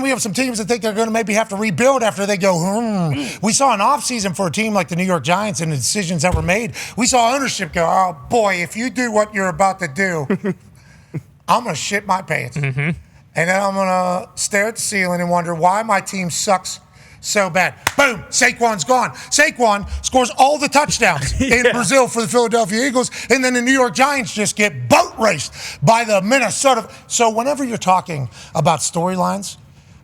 we have some teams that think they're going to maybe have to rebuild after they go, We saw an offseason for a team like the New York Giants and the decisions that were made. We saw ownership go, oh, boy, if you do what you're about to do, I'm going to shit my pants. And then I'm going to stare at the ceiling and wonder why my team sucks so bad. Boom, Saquon's gone. Saquon scores all the touchdowns in Brazil for the Philadelphia Eagles, and then the New York Giants just get boat raced by the Minnesota. So whenever you're talking about storylines,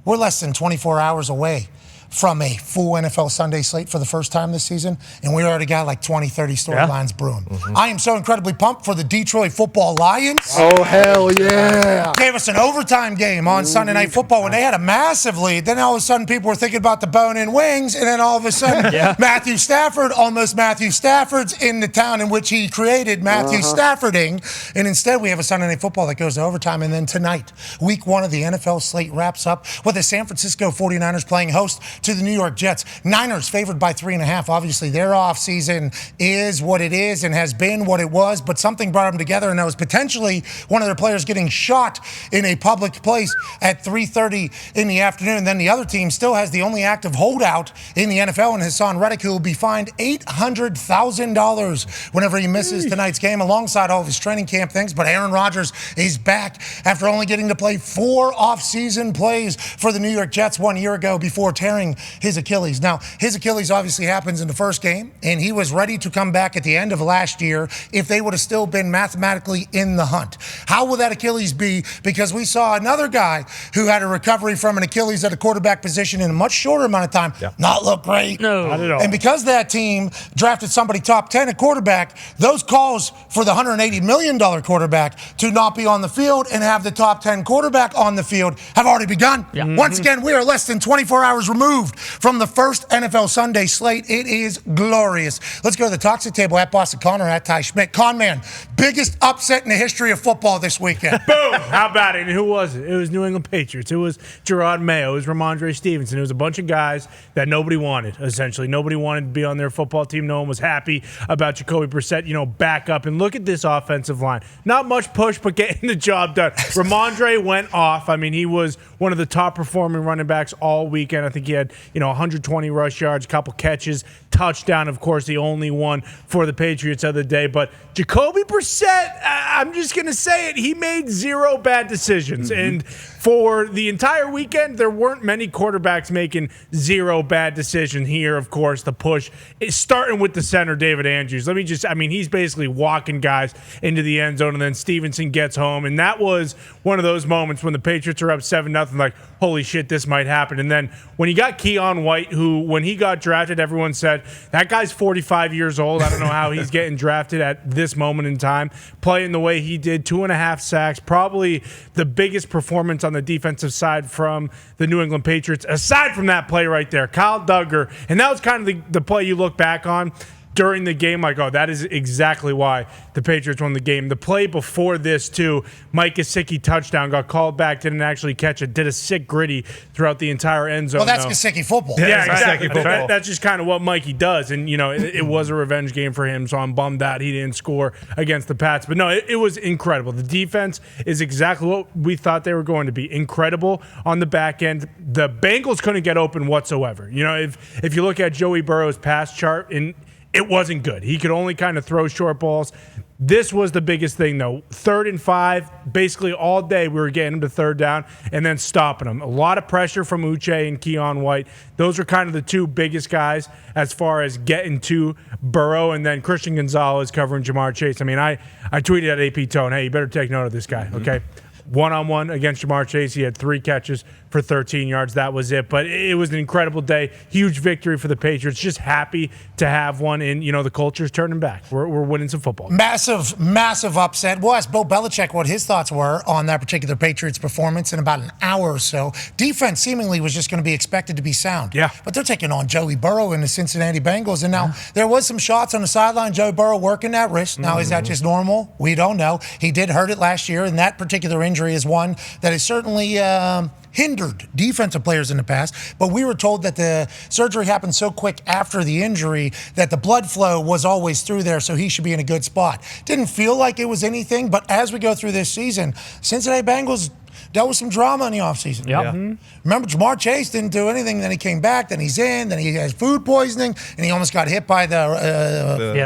we're less than 24 hours away from a full NFL Sunday slate for the first time this season, and we already got like 20, 30 storylines brewing. I am so incredibly pumped for the Detroit Football Lions. Oh, hell yeah. Gave us an overtime game on Sunday Night Football when they had a massive lead. Then all of a sudden people were thinking about the bone-in wings, and then all of a sudden Matthew Stafford, almost Matthew Stafford's in the town in which he created Matthew Staffording. And instead we have a Sunday Night Football that goes to overtime. And then tonight, week 1 of the NFL slate wraps up with the San Francisco 49ers playing host to the New York Jets. Niners favored by 3.5. Obviously, their offseason is what it is and has been what it was, but something brought them together, and that was potentially one of their players getting shot in a public place at 3:30 in the afternoon. And then the other team still has the only active holdout in the NFL, and Hassan Reddick, who will be fined $800,000 whenever he misses tonight's game, alongside all of his training camp things. But Aaron Rodgers is back after only getting to play 4 off-season plays for the New York Jets 1 year ago before tearing his Achilles. Now, his Achilles obviously happens in the first game, and he was ready to come back at the end of last year if they would have still been mathematically in the hunt. How will that Achilles be? Because we saw another guy who had a recovery from an Achilles at a quarterback position in a much shorter amount of time not look great. No, not at all. And because that team drafted somebody top 10 at quarterback, those calls for the $180 million quarterback to not be on the field and have the top 10 quarterback on the field have already begun. Once again, we are less than 24 hours removed from the first NFL Sunday slate. It is glorious. Let's go to the toxic table at Boston Connor, at Ty Schmidt. Con man, biggest upset in the history of football this weekend. Boom! How about it? And who was it? It was New England Patriots. It was Gerard Mayo. It was Ramondre Stevenson. It was a bunch of guys that nobody wanted, essentially. Nobody wanted to be on their football team. No one was happy about Jacoby Brissett, back up. And look at this offensive line. Not much push, but getting the job done. Ramondre went off. I mean, he was one of the top performing running backs all weekend. I think he had, 120 rush yards, a couple catches, touchdown, of course, the only one for the Patriots the other day. But Jacoby Brissett, I'm just going to say it, he made 0 bad decisions. And for the entire weekend, there weren't many quarterbacks making 0 bad decisions here. Of course, the push is starting with the center, David Andrews. He's basically walking guys into the end zone, and then Stevenson gets home. And that was one of those moments when the Patriots are up 7-0, like, holy shit, this might happen. And then when you got Keon White, who, when he got drafted, everyone said, that guy's 45 years old. I don't know how he's getting drafted at this moment in time, playing the way he did, 2.5 sacks, probably the biggest performance on the defensive side from the New England Patriots, aside from that play right there, Kyle Duggar. And that was kind of the play you look back on during the game, like, oh, that is exactly why the Patriots won the game. The play before this, too, Mike Gesicki touchdown, got called back, didn't actually catch it, did a sick gritty throughout the entire end zone. Well, that's Gesicki football. Yeah, exactly. That's just kind of what Mikey does. And, it was a revenge game for him, so I'm bummed that he didn't score against the Pats. But, no, it was incredible. The defense is exactly what we thought they were going to be. Incredible on the back end. The Bengals couldn't get open whatsoever. If you look at Joey Burrow's pass chart, it wasn't good. He could only kind of throw short balls. This was the biggest thing, though. 3rd and 5, basically all day we were getting him to 3rd down and then stopping him. A lot of pressure from Uche and Keon White. Those are kind of the 2 biggest guys as far as getting to Burrow, and then Christian Gonzalez covering Jamar Chase. I tweeted at AP Tone, hey, you better take note of this guy, okay? One-on-one against Jamar Chase. He had 3 catches for 13 yards. That was it. But it was an incredible day. Huge victory for the Patriots. Just happy to have one. And, the culture's turning back. We're winning some football. Massive, massive upset. We'll ask Bill Belichick what his thoughts were on that particular Patriots performance in about an hour or so. Defense seemingly was just going to be expected to be sound. Yeah. But they're taking on Joey Burrow and the Cincinnati Bengals. And now there was some shots on the sideline. Joey Burrow working that wrist. Now, is that just normal? We don't know. He did hurt it last year, and that particular injury is one that is certainly hindered defensive players in the past. But we were told that the surgery happened so quick after the injury that the blood flow was always through there, so he should be in a good spot. Didn't feel like it was anything, but as we go through this season, Cincinnati Bengals Dealt with some drama in the offseason. Remember, Jamar Chase didn't do anything. Then he came back. Then he's in. Then he has food poisoning. And he almost got hit by the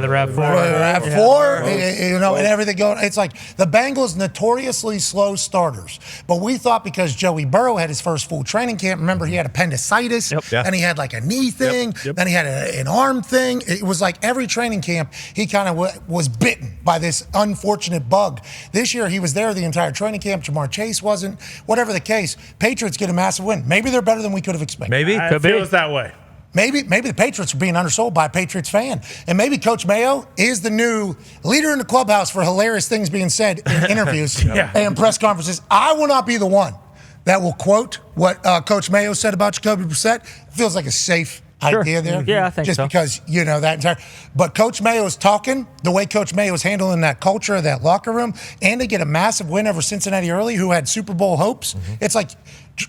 RAV4. You know, and everything going. It's like the Bengals notoriously slow starters. But we thought because Joey Burrow had his first full training camp, remember he had appendicitis. And he had like a knee thing. Then he had an arm thing. It was like every training camp, he kind of was bitten by this unfortunate bug. This year, he was there the entire training camp. Jamar Chase wasn't. Whatever the case, Patriots get a massive win. Maybe they're better than we could have expected. Maybe. It feels that way. Maybe the Patriots are being undersold by a Patriots fan. And maybe Coach Mayo is the new leader in the clubhouse for hilarious things being said in interviews and press conferences. I will not be the one that will quote what Coach Mayo said about Jacoby Brissett. Feels like a safe idea there. Yeah, I think just so. because, you know, that entire. But Coach Mayo is talking the way Coach Mayo is handling that culture of that locker room, and they get a massive win over Cincinnati early, who had Super Bowl hopes. It's like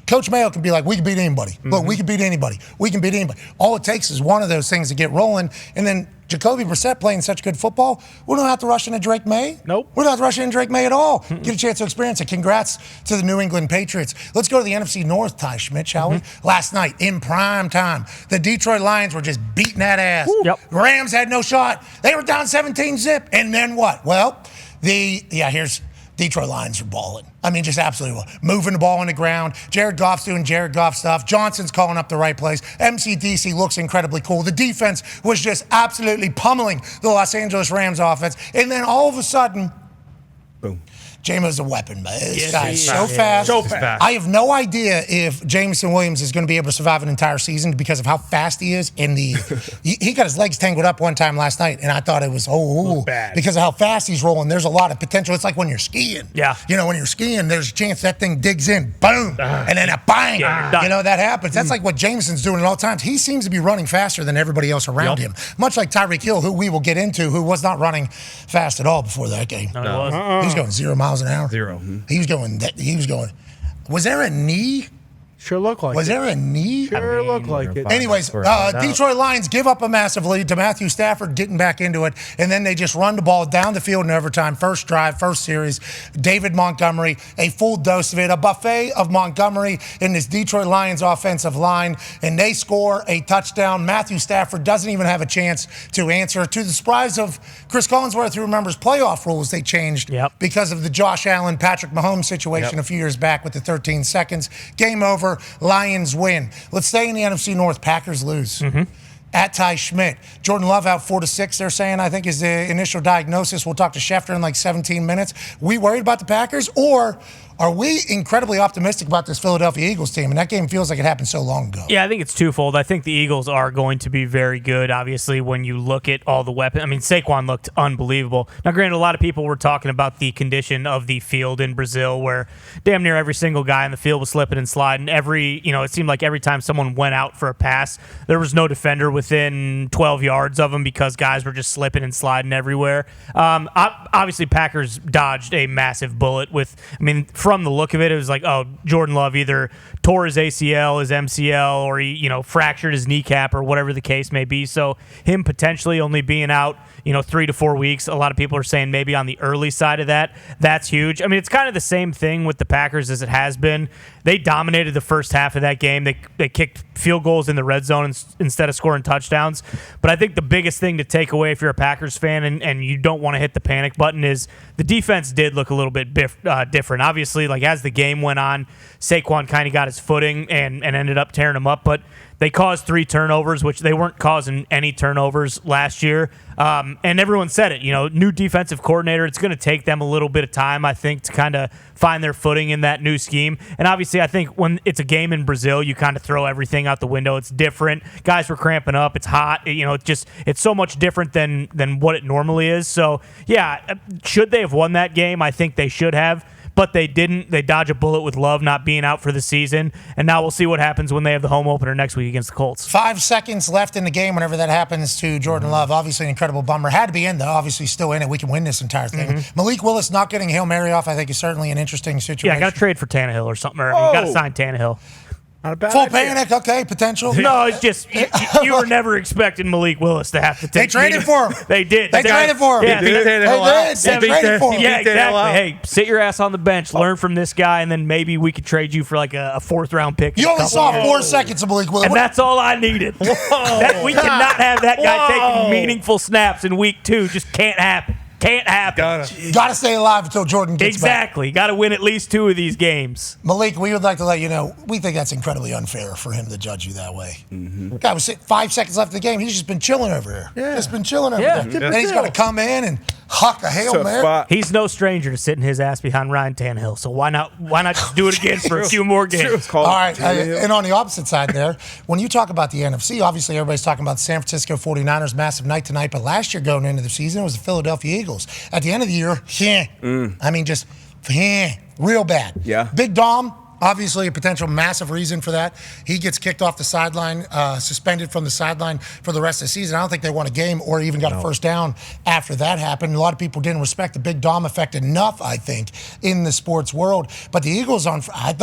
Coach Mayo can be like, we can beat anybody. Look, we can beat anybody. We can beat anybody. All it takes is one of those things to get rolling, and then Jacoby Brissett playing such good football, we don't have to rush into Drake May. Nope. We don't have to rush into Drake May at all. Get a chance to experience it. Congrats to the New England Patriots. Let's go to the NFC North, Ty Schmidt, shall we? Last night, in prime time, the Detroit Lions were just beating that ass. Rams had no shot. They were down 17-zip. And then what? Well, here's Detroit Lions are balling. I mean, just absolutely moving the ball on the ground. Jared Goff's doing Jared Goff stuff. Johnson's calling up the right plays. MCDC looks incredibly cool. The defense was just absolutely pummeling the Los Angeles Rams offense. And then all of a sudden, boom. Jameis a weapon, man. This guy is so fast. So fast. I have no idea if Jameson Williams is going to be able to survive an entire season because of how fast he is. He got his legs tangled up one time last night, and I thought it was bad because of how fast he's rolling. There's a lot of potential. It's like when you're skiing. Yeah. You know, when you're skiing, there's a chance that thing digs in, boom, and then a bang. You know, that happens. That's like what Jameson's doing at all times. He seems to be running faster than everybody else around him, much like Tyreek Hill, who we will get into, who was not running fast at all before that game. No, he wasn't. He was going 0 miles an hour. He was going. Was there a knee? Sure looked like it. Was there a knee? Sure looked like it. Anyways, Detroit Lions give up a massive lead to Matthew Stafford getting back into it, and then they just run the ball down the field in overtime. First drive, first series. David Montgomery, a full dose of it, a buffet of Montgomery in this Detroit Lions offensive line, and they score a touchdown. Matthew Stafford doesn't even have a chance to answer. To the surprise of Chris Collinsworth, who remembers playoff rules they changed because of the Josh Allen, Patrick Mahomes situation a few years back with the 13 seconds. Game over. Lions win. Let's stay in the NFC North. Packers lose. At Ty Schmidt. Jordan Love out 4-6, they're saying, I think, is the initial diagnosis. We'll talk to Schefter in like 17 minutes. We worried about the Packers, or are we incredibly optimistic about this Philadelphia Eagles team? And that game feels like it happened so long ago. Yeah, I think it's twofold. I think the Eagles are going to be very good, obviously, when you look at all the weapons. I mean, Saquon looked unbelievable. Now, granted, a lot of people were talking about the condition of the field in Brazil, where damn near every single guy in the field was slipping and sliding. It seemed like every time someone went out for a pass, there was no defender within 12 yards of them because guys were just slipping and sliding everywhere. Obviously, Packers dodged a massive bullet from the look of it, it was like, Jordan Love either tore his ACL, his MCL, or he, fractured his kneecap or whatever the case may be. So him potentially only being out, 3 to 4 weeks. A lot of people are saying maybe on the early side of that. That's huge. I mean, it's kind of the same thing with the Packers as it has been. They dominated the first half of that game. They kicked field goals in the red zone instead of scoring touchdowns. But I think the biggest thing to take away if you're a Packers fan and you don't want to hit the panic button is the defense did look a little bit different. Obviously, like as the game went on, Saquon kind of got his footing and ended up tearing him up. But they caused 3 turnovers, which they weren't causing any turnovers last year. And everyone said it, new defensive coordinator. It's going to take them a little bit of time, I think, to kind of find their footing in that new scheme. And obviously, I think when it's a game in Brazil, you kind of throw everything out the window. It's different. Guys were cramping up. It's hot. It's so much different than what it normally is. So, yeah, should they have won that game? I think they should have. But they didn't. They dodge a bullet with Love not being out for the season. And now we'll see what happens when they have the home opener next week against the Colts. 5 seconds left in the game whenever that happens to Jordan Love. Obviously an incredible bummer. Had to be in, though. Obviously still in it. We can win this entire thing. Malik Willis not getting Hail Mary off, I think, is certainly an interesting situation. Yeah, I got to trade for Tannehill or something. Got to sign Tannehill. Not a bad Full idea. panic, okay, potential. No, it's just you were never expecting Malik Willis to have to take. They traded for him. They did. They traded for him. Yeah, They did. They traded for him. Yeah, exactly. Hey, sit your ass on the bench, learn from this guy, and then maybe we could trade you for like a 4th round pick. You only saw 4 seconds of Malik Willis. And that's all I needed. We cannot have that guy taking meaningful snaps in week 2. Just can't happen. Can't happen. Gotta stay alive until Jordan gets Exactly. Got to win at least 2 of these games. back. Malik, we would like to let you know, we think that's incredibly unfair for him to judge you that way. Guy was 5 seconds left of the game. He's just been chilling over here. Yeah. Just been chilling over Yeah. there. And he's got to come in and huck a Hail Mary. spot. He's no stranger to sitting his ass behind Ryan Tannehill. So why not just do it again for a few more games? All right, and on the opposite side there, when you talk about the NFC, obviously everybody's talking about the San Francisco 49ers, massive night tonight, but last year going into the season, it was the Philadelphia Eagles. At the end of the year, I mean, just real bad. Yeah. Big Dom, obviously a potential massive reason for that. He gets kicked off the sideline, suspended from the sideline for the rest of the season. I don't think they won a game or even got a first down after that happened. A lot of people didn't respect the Big Dom effect enough, I think, in the sports world. But the Eagles, I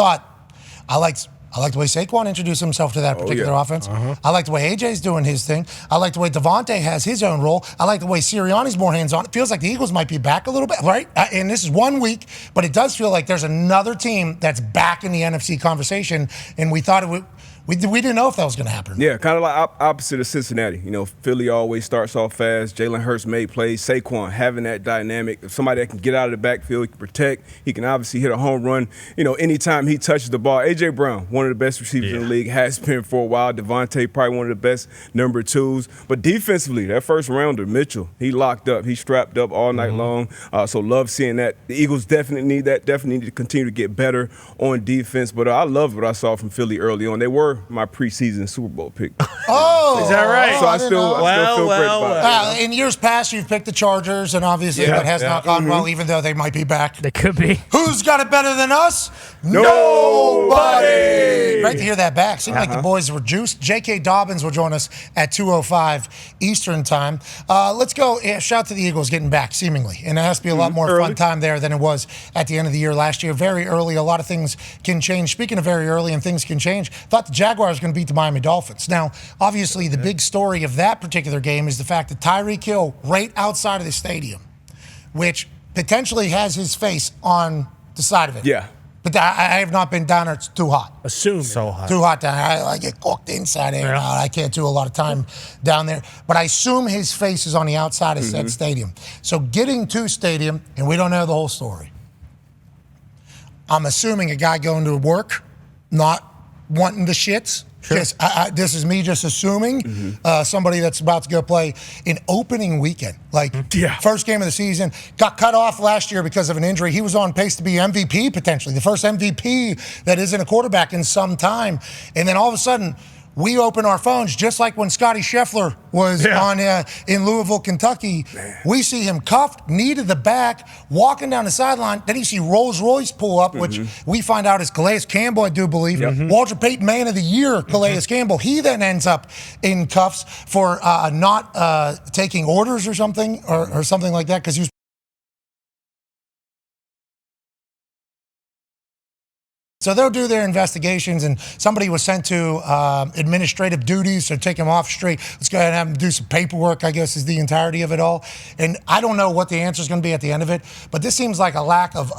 like the way Saquon introduced himself to that particular offense. I like the way AJ's doing his thing. I like the way Devontae has his own role. I like the way Sirianni's more hands-on. It feels like the Eagles might be back a little bit, right? And this is 1 week, but it does feel like there's another team that's back in the NFC conversation, and we thought it would. We didn't know if that was going to happen. Yeah, kind of like opposite of Cincinnati. You know, Philly always starts off fast. Jalen Hurts made plays. Saquon having that dynamic. If somebody that can get out of the backfield, he can protect. He can obviously hit a home run. You know, anytime he touches the ball. A.J. Brown, one of the best receivers in the league, has been for a while. Devontae, probably one of the best number 2s. But defensively, that first rounder, Mitchell, he locked up. He strapped up all night long. So love seeing that. The Eagles definitely need that. Definitely need to continue to get better on defense. But I love what I saw from Philly early on. They were my preseason Super Bowl pick. Oh, is that right? So I still feel great about it. In years past, you've picked the Chargers, and obviously that has not gone well, even though they might be back. They could be. Who's got it better than us? Nobody! Great to hear that back. Seemed like the boys were juiced. J.K. Dobbins will join us at 2:05 Eastern time. Let's go. Yeah, shout out to the Eagles getting back, seemingly. And it has to be a lot more fun time there than it was at the end of the year last year. Very early. A lot of things can change. Speaking of very early and things can change, thought the Jaguars were going to beat the Miami Dolphins. Now, obviously, the big story of that particular game is the fact that Tyreek Hill, right outside of the stadium, which potentially has his face on the side of it. Yeah. But I have not been down there. It's too hot. Assume so hot. Too hot down there. I get cooked inside and out. I can't do a lot of time down there. But I assume his face is on the outside of said stadium. So getting to stadium, and we don't know the whole story. I'm assuming a guy going to work, not wanting the shits. Sure. Just, this is me just assuming somebody that's about to go play an opening weekend. First game of the season, got cut off last year because of an injury. He was on pace to be MVP potentially, the first MVP that isn't a quarterback in some time. And then all of a sudden, we open our phones just like when Scotty Scheffler was on in Louisville, Kentucky. Man. We see him cuffed, knee to the back, walking down the sideline. Then you see Rolls Royce pull up, which we find out is Calais Campbell, I do believe. Walter Payton Man of the Year, Calais Campbell. He then ends up in cuffs for not taking orders or something like that because he was. So they'll do their investigations, and somebody was sent to administrative duties, so take him off straight. Let's go ahead and have him do some paperwork, I guess, is the entirety of it all. And I don't know what the answer is going to be at the end of it, but this seems like a lack of,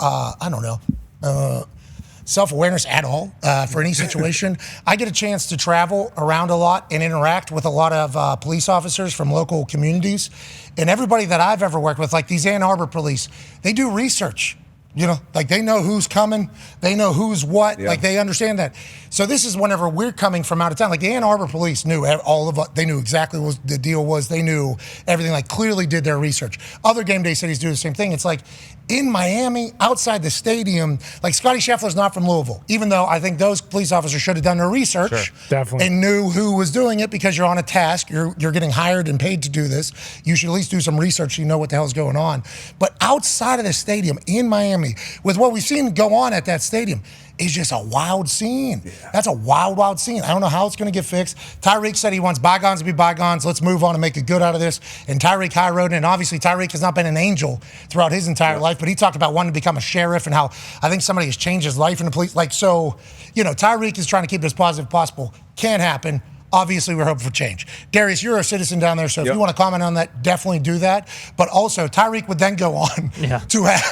self-awareness at all for any situation. I get a chance to travel around a lot and interact with a lot of police officers from local communities. And everybody that I've ever worked with, like these Ann Arbor police, they do research. You know, like they know who's coming, they know who's what, like they understand that. So this is whenever we're coming from out of town. Like the Ann Arbor police knew all of us, they knew exactly what the deal was. They knew everything, like clearly did their research. Other game day cities do the same thing. It's like in Miami, outside the stadium, like Scotty Scheffler's not from Louisville, even though I think those police officers should have done their research and knew who was doing it because you're on a task, you're getting hired and paid to do this. You should at least do some research so you know what the hell's going on. But outside of the stadium in Miami, me. With what we've seen go on at that stadium, it's just a wild scene. Yeah. That's a wild, wild scene. I don't know how it's going to get fixed. Tyreek said he wants bygones to be bygones. Let's move on and make a good out of this. And Tyreek high-road, and obviously Tyreek has not been an angel throughout his entire life, but he talked about wanting to become a sheriff and how I think somebody has changed his life in the police. Tyreek is trying to keep it as positive as possible. Can't happen. Obviously, we're hoping for change. Darius, you're a citizen down there, so if you want to comment on that, definitely do that. But also, Tyreek would then go on to have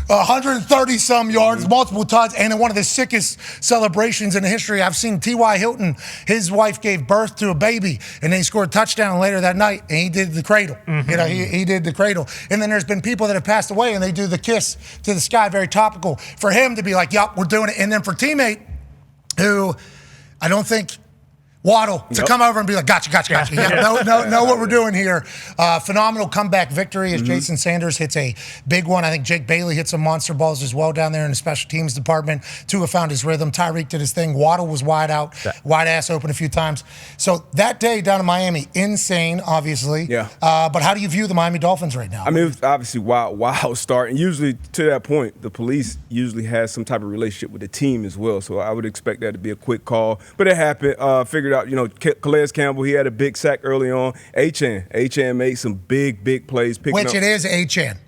130-some yards, multiple touchdowns, and in one of the sickest celebrations in the history. I've seen T.Y. Hilton, his wife gave birth to a baby, and then he scored a touchdown later that night, and he did the cradle. He did the cradle. And then there's been people that have passed away, and they do the kiss to the sky, very topical. For him to be like, yep, we're doing it. And then for teammate, who I don't think – Waddle to come over and be like, gotcha. Know what we're doing here. Phenomenal comeback victory as Jason Sanders hits a big one. I think Jake Bailey hit some monster balls as well down there in the special teams department. Tua found his rhythm. Tyreek did his thing. Waddle was wide out, wide ass open a few times. So that day down in Miami, insane, obviously. Yeah. But how do you view the Miami Dolphins right now? I mean, it was obviously wild start. And usually, to that point, the police usually has some type of relationship with the team as well. So I would expect that to be a quick call. But it happened. Figured out, Calais Campbell, he had a big sack early on. Achane made some big plays. Which it is Achane?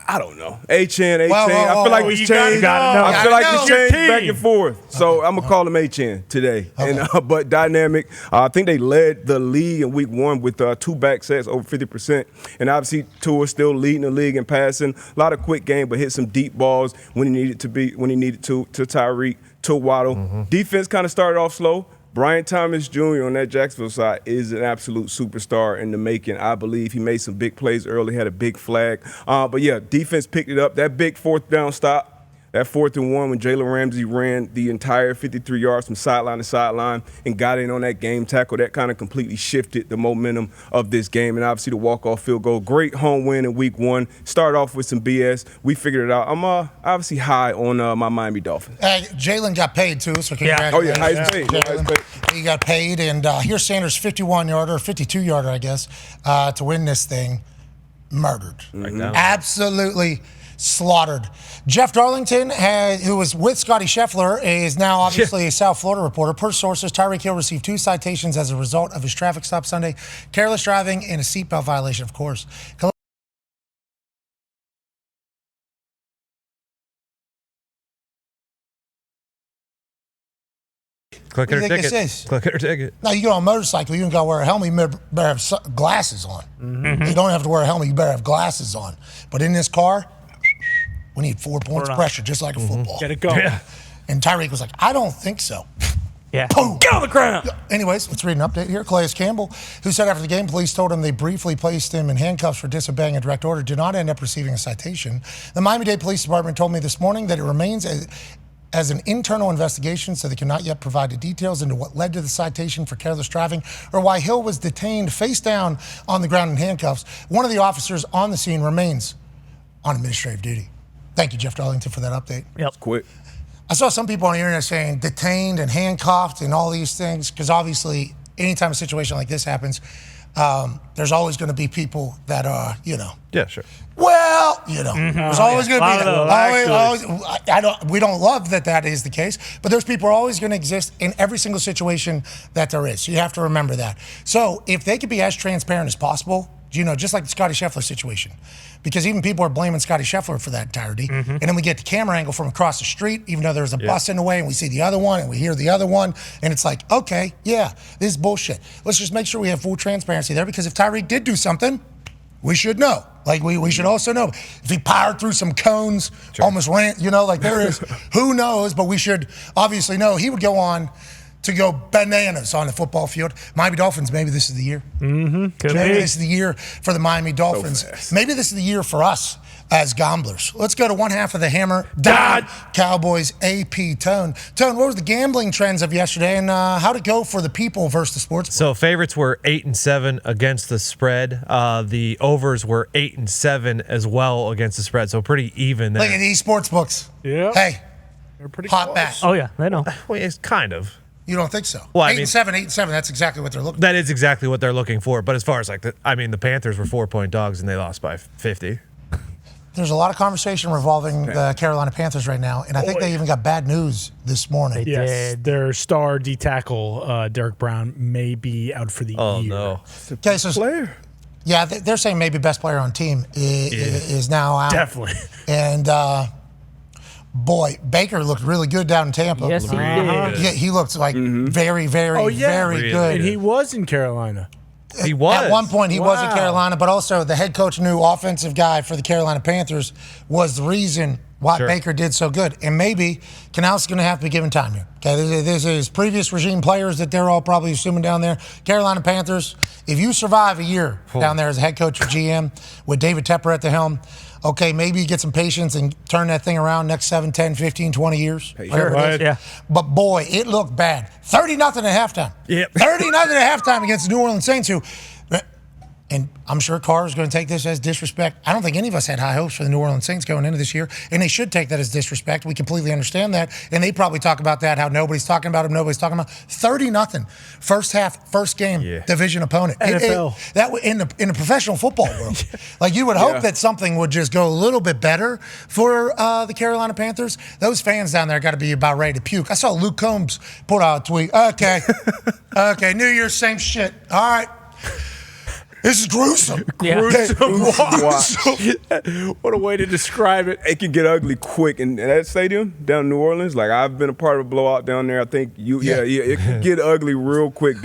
I don't know. Achane. I feel like it's changed. I feel like it's changed back and forth. So I'm gonna call him Achane today. Okay. And but dynamic. I think they led the league in week 1 with 2 back sacks over 50%. And obviously Tua still leading the league in passing. A lot of quick game, but hit some deep balls when he needed to Tyreek, to Waddle. Defense kind of started off slow. Brian Thomas Jr. on that Jacksonville side is an absolute superstar in the making. I believe he made some big plays early, had a big flag. But yeah, defense picked it up. That big 4th down stop, that 4th and 1 when Jalen Ramsey ran the entire 53 yards from sideline to sideline and got in on that game tackle, that kind of completely shifted the momentum of this game. And obviously the walk-off field goal, great home win in week 1. Started off with some BS. We figured it out. I'm obviously high on my Miami Dolphins. Jalen got paid too, so congratulations. Highest paid. He got paid, and here's Sanders' 51-yarder, 52-yarder, I guess, to win this thing. Murdered. Absolutely slaughtered. Jeff Darlington, who was with Scotty Scheffler, is now obviously a South Florida reporter. Per sources, Tyreek Hill received 2 citations as a result of his traffic stop Sunday. Careless driving and a seatbelt violation, of course. Click it or ticket. Click it or ticket. Now, you go on a motorcycle, you don't got to wear a helmet, you better have glasses on. You don't have to wear a helmet, you better have glasses on. But in this car, we need 4 points pressure, just like a football. Get it going. Yeah. And Tyreek was like, I don't think so. Yeah. Boom. Get on the ground. Anyways, let's read an update here. Calais Campbell, who said after the game, police told him they briefly placed him in handcuffs for disobeying a direct order, did not end up receiving a citation. The Miami-Dade Police Department told me this morning that it remains as an internal investigation, so they cannot yet provide the details into what led to the citation for careless driving or why Hill was detained face down on the ground in handcuffs. One of the officers on the scene remains on administrative duty. Thank you, Jeff Darlington, for that update. Yep. Quick. I saw some people on the internet saying detained and handcuffed and all these things, because obviously anytime a situation like this happens, there's always going to be people that are, Yeah, sure. Well, there's always going to be that. We don't love that is the case, but those people are always going to exist in every single situation that there is. So you have to remember that. So if they could be as transparent as possible, just like the Scotty Scheffler situation, because even people are blaming Scotty Scheffler for that entirety. And then we get the camera angle from across the street, even though there's a bus in the way, and we see the other one and we hear the other one. And it's like, okay, yeah, this is bullshit. Let's just make sure we have full transparency there, because if Tyreek did do something, we should know. Like, we should also know. If he powered through some cones, almost ran, there is, who knows, but we should obviously know. He would go on to go bananas on the football field. Miami Dolphins, maybe this is the year. Maybe this is the year for the Miami Dolphins. So maybe this is the year for us as gamblers. Let's go to one half of the Hammer Dad Cowboys AP Tone. Tone, what was the gambling trends of yesterday, and how'd it go for the people versus the sports? So favorites were 8-7 against the spread. The overs were 8-7 as well against the spread. So pretty even there. Look at these sports books. Yeah. Hey, they're pretty hot close. bat. Oh yeah, they know. Well, it's kind of. You don't think so? Well, 8-7. That's exactly what they're looking for. That is exactly what they're looking for. But as far as the Panthers were 4-point dogs and they lost by 50. There's a lot of conversation revolving the Carolina Panthers right now, and I think they even got bad news this morning. Yes, their star D tackle Derek Brown may be out for the year. Oh no! Okay, so Player. yeah, they're saying maybe best player on team is now out. Definitely. And boy, Baker looked really good down in Tampa. Yes, he did. Yeah, he looked like very, very, very Really good. And he was in Carolina. He was At one point, he was in Wow. Carolina, but also the head coach, new offensive guy for the Carolina Panthers, was the reason why Sure. Baker did so good. And maybe Canales is going to have to be given time here. Okay, this is previous regime players that they're all probably assuming down there. Carolina Panthers, if you survive a year down there as a head coach or GM with David Tepper at the helm, okay, maybe you get some patience and turn that thing around next 7, 10, 15, 20 years. Whatever it is. Yeah. But boy, it looked bad. 30-0 at halftime. Yep. 30-0 at halftime against the New Orleans Saints, who, and I'm sure Carr is going to take this as disrespect. I don't think any of us had high hopes for the New Orleans Saints going into this year, and they should take that as disrespect. We completely understand that, and they probably talk about that, how nobody's talking about them, nobody's talking about 30-0, first half, first game, division opponent. NFL. That in the professional football world, like you would hope that something would just go a little bit better for the Carolina Panthers. Those fans down there got to be about ready to puke. I saw Luke Combs put out a tweet. Okay, New Year's, same shit. All right. This is gruesome. Yeah. What a way to describe it. It can get ugly quick in that stadium down in New Orleans. Like I've been a part of a blowout down there. I think it can get ugly real quick.